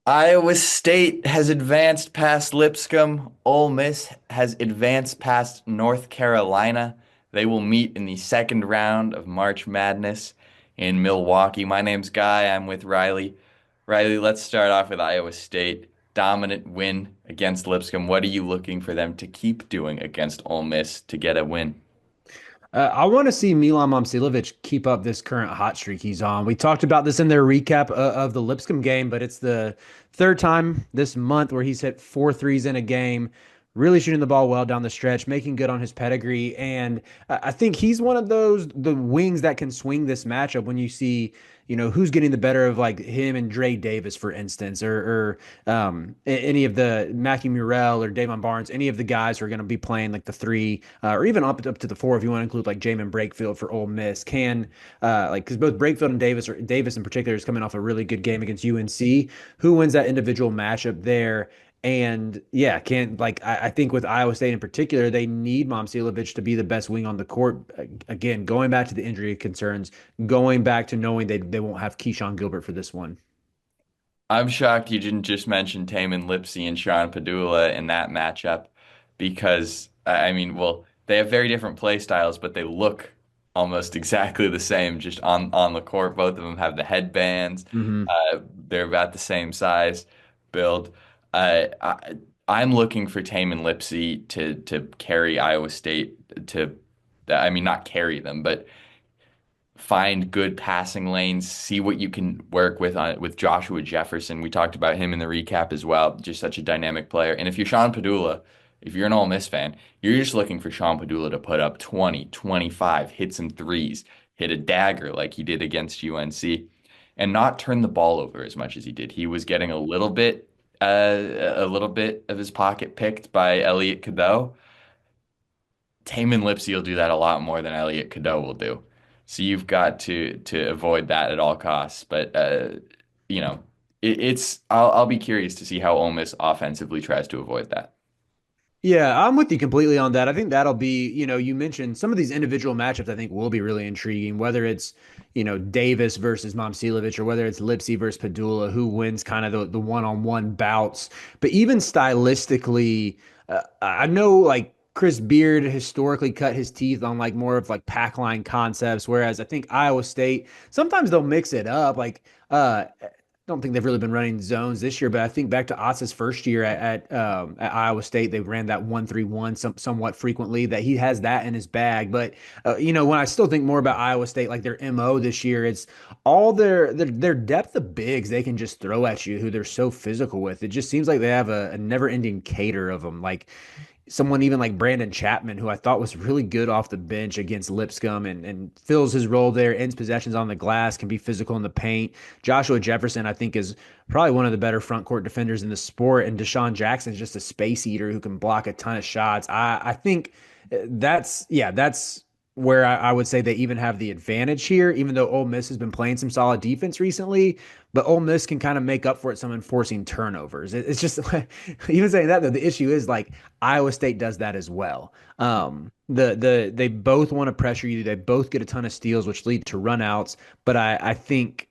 Iowa State has advanced past Lipscomb. Ole Miss has advanced past North Carolina. They will meet in the second round of March Madness in Milwaukee. My name's Guy. I'm with Riley. Riley, let's start off with Iowa State. Dominant win against Lipscomb. What are you looking for them to keep doing against Ole Miss to get a win? I want to see Milan Momcilovic keep up this current hot streak he's on. We talked about this in their recap of the Lipscomb game, but it's the third time this month where he's hit four threes in a game, really shooting the ball well down the stretch, making good on his pedigree. And I think he's one of the wings that can swing this matchup when you see, who's getting the better of like him and Dre Davis, for instance, or any of the Mackie Murrell or Davon Barnes, any of the guys who are going to be playing like the three or even up to the four if you want to include like Jamin Brakefield for Ole Miss can like because both Brakefield and Davis or Davis in particular is coming off a really good game against UNC. Who wins that individual matchup there? And yeah, can like I think with Iowa State in particular, they need Momcilovic to be the best wing on the court. Again, going back to the injury concerns, going back to knowing they won't have Keyshawn Gilbert for this one. I'm shocked you didn't just mention Taman Lipsey and Sean Padula in that matchup because, I mean, well, they have very different play styles, but they look almost exactly the same just on the court. Both of them have the headbands. Hmm. They're about the same size build. I'm looking for Taman Lipsey to carry Iowa State to, I mean, not carry them, but find good passing lanes, see what you can work with Joshua Jefferson. We talked about him in the recap as well. Just such a dynamic player. And if you're Sean Padula, if you're an Ole Miss fan, you're just looking for Sean Padula to put up 20, 25, hit some threes, hit a dagger like he did against UNC, and not turn the ball over as much as he did. He was getting a little bit of his pocket picked by Elliot Cadeau. Taman Lipsy will do that a lot more than Elliot Cadeau will do. So you've got to avoid that at all costs. But you know, it's I'll be curious to see how Ole Miss offensively tries to avoid that. Yeah, I'm with you completely on that. I think that'll be, you mentioned some of these individual matchups I think will be really intriguing, whether it's, Davis versus Momcilovic or whether it's Lipsy versus Padula, who wins kind of the one-on-one bouts. But even stylistically, I know like Chris Beard historically cut his teeth on like more of like pack line concepts, whereas I think Iowa State sometimes they'll mix it up. Like don't think they've really been running zones this year, but I think back to Otz's first year at Iowa State, they ran that 1-3-1 somewhat frequently. That he has that in his bag. But when I still think more about Iowa State, like their MO this year, it's all their depth of bigs they can just throw at you, who they're so physical with. It just seems like they have a never ending cater of them. Like someone even like Brandon Chapman, who I thought was really good off the bench against Lipscomb and fills his role there, ends possessions on the glass, can be physical in the paint. Joshua Jefferson, I think, is probably one of the better front court defenders in the sport. And Deshaun Jackson is just a space eater who can block a ton of shots. I think that's where I would say they even have the advantage here, even though Ole Miss has been playing some solid defense recently. But Ole Miss can kind of make up for it some enforcing turnovers. It's just even saying that though, the issue is like Iowa State does that as well. They both want to pressure you. They both get a ton of steals, which lead to runouts. But I think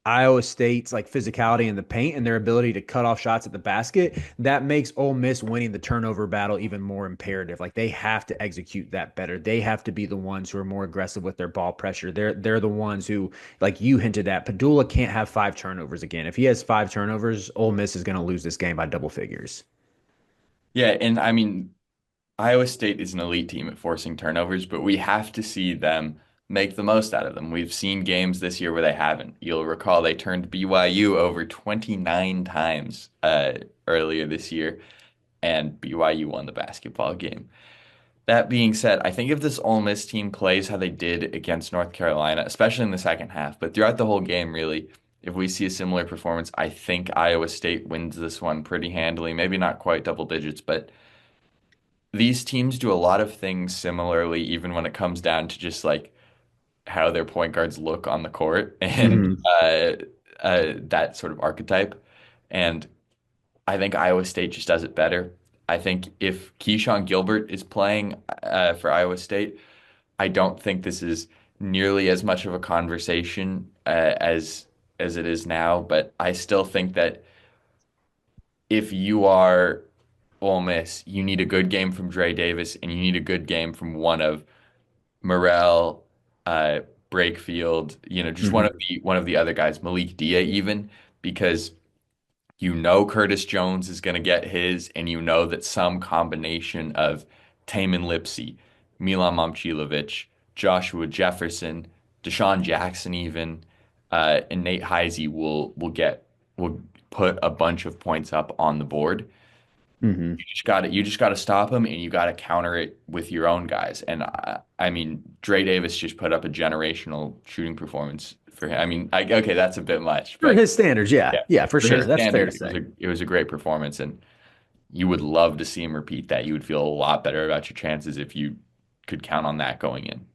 Iowa State's like physicality in the paint and their ability to cut off shots at the basket, that makes Ole Miss winning the turnover battle even more imperative. Like they have to execute that better. They have to be the ones who are more aggressive with their ball pressure. They're the ones who, like you hinted at, Padula can't have five turnovers again. If he has five turnovers, Ole Miss is going to lose this game by double figures. Yeah, and I mean, Iowa State is an elite team at forcing turnovers, but we have to see them make the most out of them. We've seen games this year where they haven't. You'll recall they turned BYU over 29 times earlier this year, and BYU won the basketball game. That being said, I think if this Ole Miss team plays how they did against North Carolina, especially in the second half, but throughout the whole game, really, if we see a similar performance, I think Iowa State wins this one pretty handily. Maybe not quite double digits, but these teams do a lot of things similarly, even when it comes down to just like how their point guards look on the court and Hmm. that sort of archetype. And I think Iowa State just does it better. I think if Keyshawn Gilbert is playing for Iowa State, I don't think this is nearly as much of a conversation as it is now. But I still think that if you are Ole Miss, you need a good game from Dre Davis, and you need a good game from one of Morrell, uh, Brakefield, just Hmm. one of the other guys, Malik Dia even, because you know Curtis Jones is going to get his, and you know that some combination of Tamin Lipsey, Milan Momcilovic, Joshua Jefferson, Deshaun Jackson even, and Nate Heisey will put a bunch of points up on the board. Hmm. You just got to stop them, and you got to counter it with your own guys. And I mean, Dre Davis just put up a generational shooting performance for him. I mean, okay, that's a bit much, For but his standards, yeah, yeah, yeah, for for sure. his That's fair to standards, it was say. a great performance, and you would love to see him repeat that. You would feel a lot better about your chances if you could count on that going in.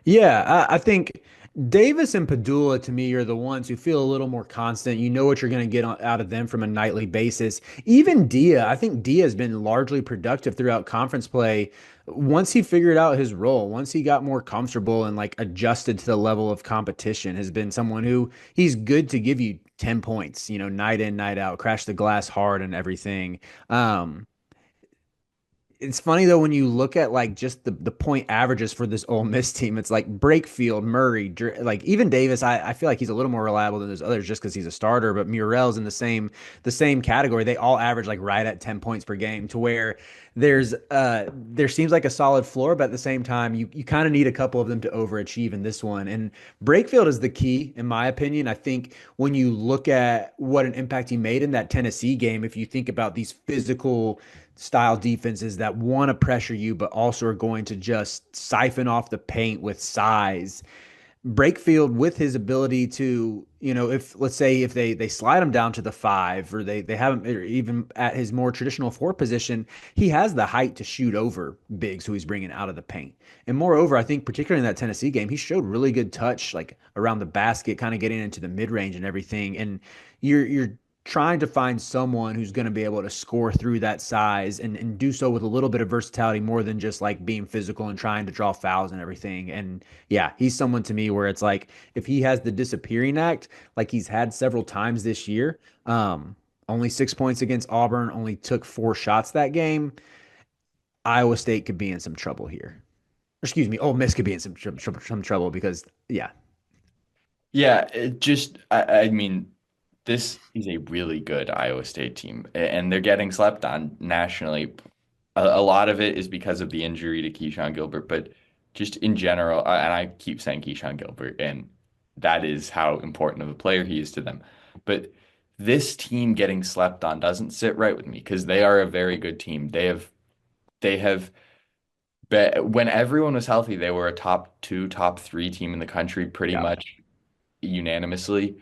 Yeah, I think Davis and Padula to me are the ones who feel a little more constant. You know what you're going to get out of them from a nightly basis. Even Dia, I think Dia has been largely productive throughout conference play. Once he figured out his role, once he got more comfortable and like adjusted to the level of competition, has been someone who he's good to give you 10 points, night in, night out, crash the glass hard and everything. Um, it's funny though when you look at like just the point averages for this Ole Miss team. It's like Brakefield, Murray, like even Davis. I feel like he's a little more reliable than those others just because he's a starter. But Murrell's in the same category. They all average like right at 10 points per game. To where there seems like a solid floor, but at the same time you kind of need a couple of them to overachieve in this one. And Brakefield is the key in my opinion. I think when you look at what an impact he made in that Tennessee game, if you think about these physical style defenses that want to pressure you, but also are going to just siphon off the paint with size. Brakefield with his ability to, if let's say if they slide him down to the five or they have him or even at his more traditional four position, he has the height to shoot over bigs who he's bringing out of the paint. And moreover, I think particularly in that Tennessee game, he showed really good touch like around the basket, kind of getting into the mid range and everything. And you're trying to find someone who's going to be able to score through that size and do so with a little bit of versatility more than just like being physical and trying to draw fouls and everything. And yeah, he's someone to me where it's like if he has the disappearing act, like he's had several times this year, only 6 points against Auburn, only took 4 shots that game. Iowa State could be in some trouble here. Excuse me, Ole Miss could be in some trouble because yeah, Yeah, I mean, this is a really good Iowa State team, and they're getting slept on nationally. A lot of it is because of the injury to Keyshawn Gilbert, but just in general, and I keep saying Keyshawn Gilbert, and that is how important of a player he is to them. But this team getting slept on doesn't sit right with me because they are a very good team. They have when everyone was healthy, they were a top two, top three team in the country pretty yeah, much unanimously.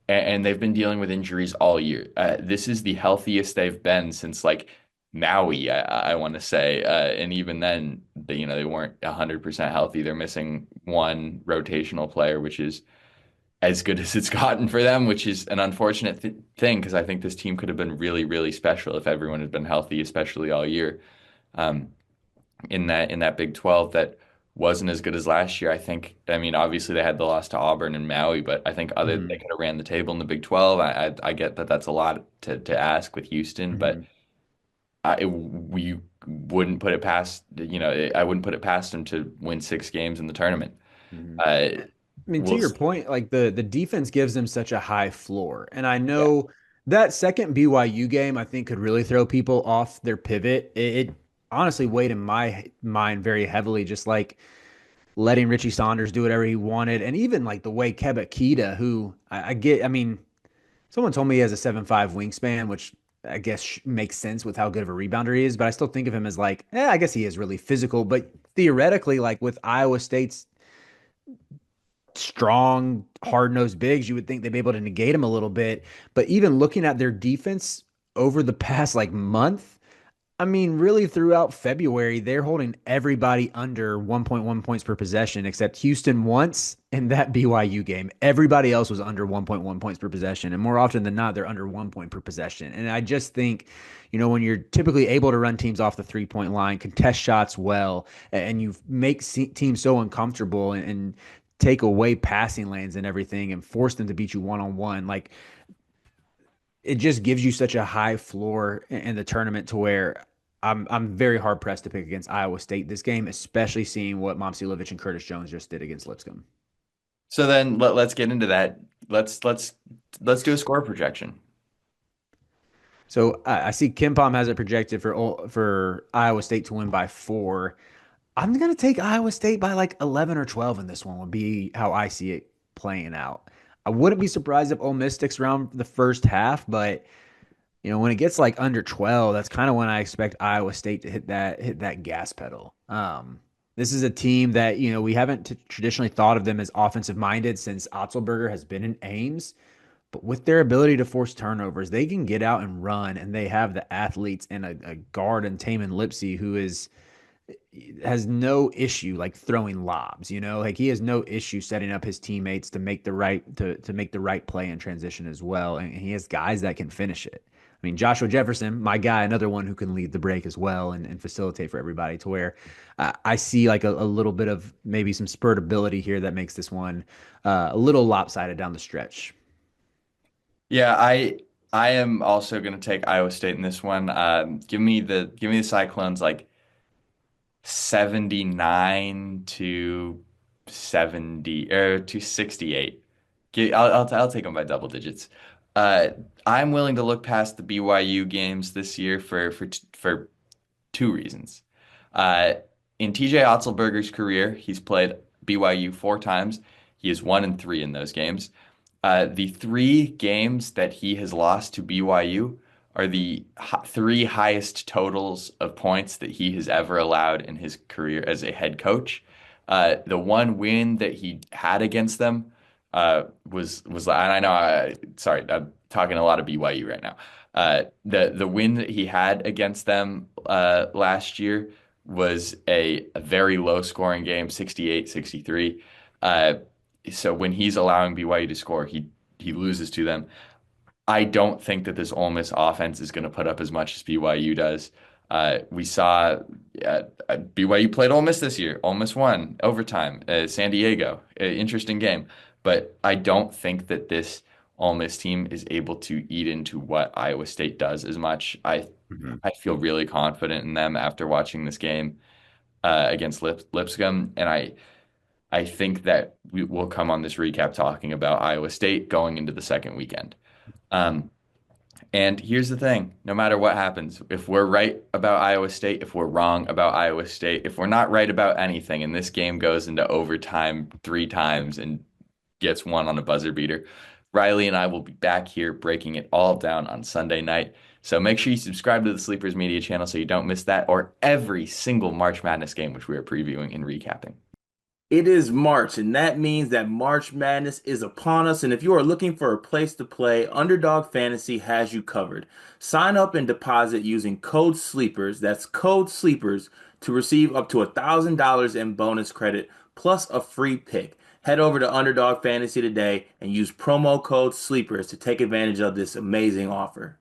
And they've been dealing with injuries all year. This is the healthiest they've been since like Maui, I want to say. And even then, they weren't 100% healthy. They're missing one rotational player, which is as good as it's gotten for them, which is an unfortunate th thing because I think this team could have been really, really special if everyone had been healthy, especially all year. Um, in that Big 12 that wasn't as good as last year. I mean, obviously they had the loss to Auburn and Maui, but I think they mm-hmm, could have ran the table in the Big 12. I get that that's a lot to ask with Houston, but mm-hmm, we wouldn't put it past, I wouldn't put it past them to win 6 games in the tournament. mm-hmm. Uh, I mean, to we'll your see. point, like the defense gives them such a high floor. And I Yeah. know that second BYU game, I think, could really throw people off their pivot. It honestly weighed in my mind very heavily, just like letting Richie Saunders do whatever he wanted. And even like the way Keba Keita, who I get, I mean, someone told me he has a 7'5" wingspan, which I guess makes sense with how good of a rebounder he is, but I still think of him as like, I guess he is really physical. But theoretically, like with Iowa State's strong, hard nosed bigs, you would think they'd be able to negate him a little bit. But even looking at their defense over the past like month, I mean, really throughout February, they're holding everybody under 1.1 points per possession, except Houston once in that BYU game. Everybody else was under 1.1 points per possession. And more often than not, they're under 1 point per possession. And I just think, when you're typically able to run teams off the 3 point line, contest shots well, and you make teams so uncomfortable and take away passing lanes and everything and force them to beat you one on one, like it just gives you such a high floor in the tournament to where I'm very hard pressed to pick against Iowa State this game, especially seeing what Momcilovic and Curtis Jones just did against Lipscomb. So then let's get into that. Let's do a score projection. So I see Kim Pom has it projected for Iowa State to win by 4. I'm gonna take Iowa State by like 11 or 12 in this one. Would be how I see it playing out. I wouldn't be surprised if Ole Miss sticks around the first half, but when it gets like under 12, that's kind of when I expect Iowa State to hit that gas pedal. This is a team that, we haven't traditionally thought of them as offensive minded since Otzelberger has been in Ames, but with their ability to force turnovers, they can get out and run, and they have the athletes and a guard in Taman Lipsey who has no issue like throwing lobs, like he has no issue setting up his teammates to make the right play in transition as well, and he has guys that can finish it. I mean, Joshua Jefferson, my guy, another one who can lead the break as well and facilitate for everybody to where I see like a little bit of maybe some spurt ability here that makes this one a little lopsided down the stretch. Yeah, I am also going to take Iowa State in this one. Give me the Cyclones like 79 to 70 or to 68. I'll take them by double digits. Uh, I'm willing to look past the BYU games this year for two reasons. Uh, in TJ Otzelberger's career, he's played BYU 4 times. He is 1-3 in those games. The 3 games that he has lost to BYU are the 3 highest totals of points that he has ever allowed in his career as a head coach. The one win that he had against them was, and I know, sorry, I'm talking a lot of BYU right now. The win that he had against them last year was a very low scoring game, 68-63. So when he's allowing BYU to score, he loses to them. I don't think that this Ole Miss offense is going to put up as much as BYU does. We saw BYU played Ole Miss this year. Ole Miss won overtime. San Diego, interesting game, but I don't think that this Ole Miss team is able to eat into what Iowa State does as much. Mhm. I feel really confident in them after watching this game against Lipscomb, and I think that we will come on this recap talking about Iowa State going into the second weekend. Um, and here's the thing, no matter what happens, if we're right about Iowa State, if we're wrong about Iowa State, if we're not right about anything, and this game goes into overtime 3 times and gets one on a buzzer beater, Riley and I will be back here breaking it all down on Sunday night. So make sure you subscribe to the Sleepers Media channel so you don't miss that or every single March Madness game, which we are previewing and recapping. It is March, and that means that March Madness is upon us. And if you are looking for a place to play, Underdog Fantasy has you covered. Sign up and deposit using code SLEEPERS, that's code SLEEPERS, to receive up to $1,000 in bonus credit plus a free pick. Head over to Underdog Fantasy today and use promo code SLEEPERS to take advantage of this amazing offer.